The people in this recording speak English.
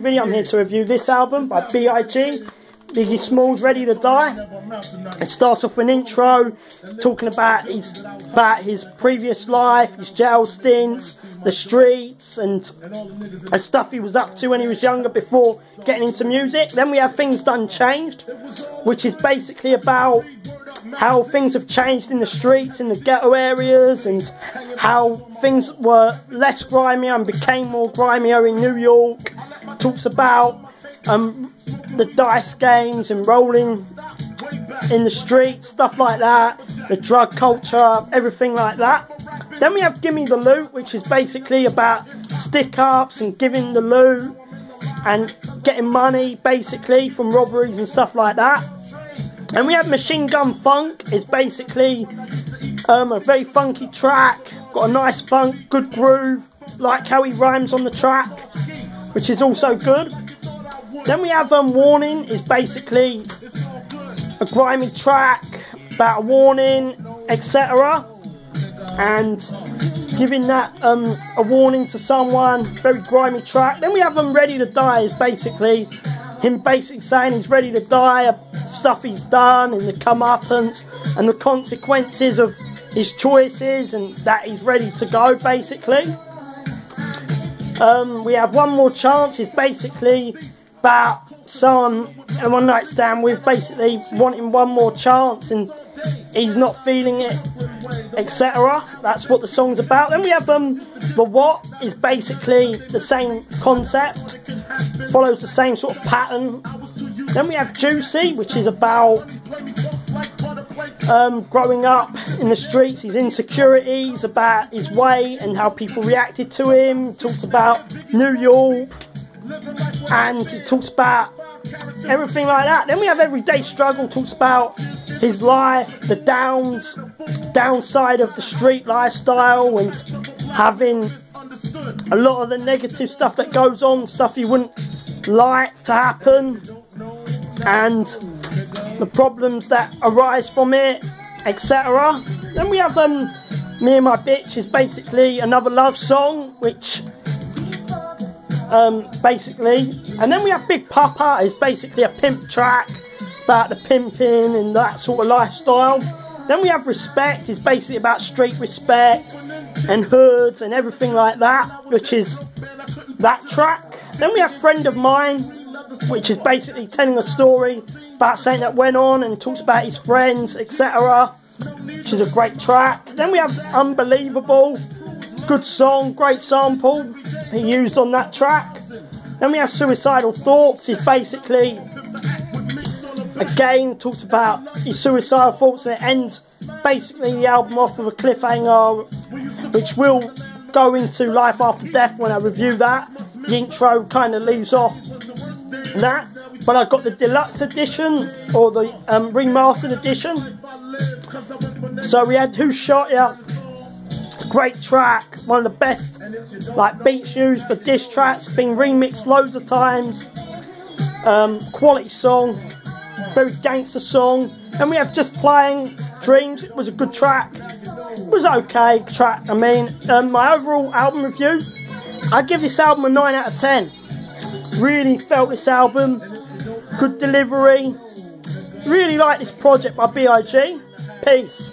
Really, I'm here to review this album by Biggie, Biggie Smalls, Ready to Die. It starts off with an intro talking about his previous life, his jail stints, the streets, and stuff he was up to when he was younger before getting into music. Then we have Things Done Changed, which is basically about how things have changed in the streets, in the ghetto areas, and how things were less grimy and became more grimier in New York. Talks about the dice games and rolling in the streets, stuff like that, the drug culture, everything like that. Then we have Gimme the Loot, which is basically about stick-ups and giving the loot and getting money basically from robberies and stuff like that. And we have Machine Gun Funk. It's basically a very funky track, got a nice funk, good groove, like how he rhymes on the track, which is also good. Then we have Warning, is basically a grimy track about a warning, etc. And giving that a warning to someone, very grimy track. Then we have Ready to Die, is basically him saying he's ready to die, stuff he's done and the comeuppance and the consequences of his choices, and that he's ready to go basically. We have One More Chance, is basically about someone a one night stand with, basically wanting one more chance and he's not feeling it, etc. That's what the song's about. Then we have The What, is basically the same concept, follows the same sort of pattern. Then we have Juicy, which is about growing up in the streets, his insecurities, about his weight and how people reacted to him. He talks about New York and he talks about everything like that. Then we have Everyday Struggle, talks about his life, the downside of the street lifestyle and having a lot of the negative stuff that goes on, stuff he wouldn't like to happen, and the problems that arise from it, etc. Then we have Me and My Bitch, is basically another love song, which basically, and then we have Big Papa, is basically a pimp track about the pimping and that sort of lifestyle. Then we have Respect, is basically about street respect and hoods and everything like that, which is that track. Then we have Friend of Mine, which is basically telling a story about something that went on and talks about his friends, etc., which is a great track. Then we have Unbelievable, good song, great sample he used on that track. Then we have Suicidal Thoughts, is basically, again, talks about his suicidal thoughts, and it ends basically the album off with a cliffhanger, which will go into Life After Death when I review that. The intro kind of leaves off that, but I got the deluxe edition, or the remastered edition. So we had Who Shot Ya, great track, one of the best like beats used for diss tracks, been remixed loads of times, quality song, very gangster song. And we have Just Playing Dreams, it was a good track, it was okay track. I mean, my overall album review, I give this album a 9 out of 10. Really felt this album, good delivery, really like this project by B.I.G. Peace.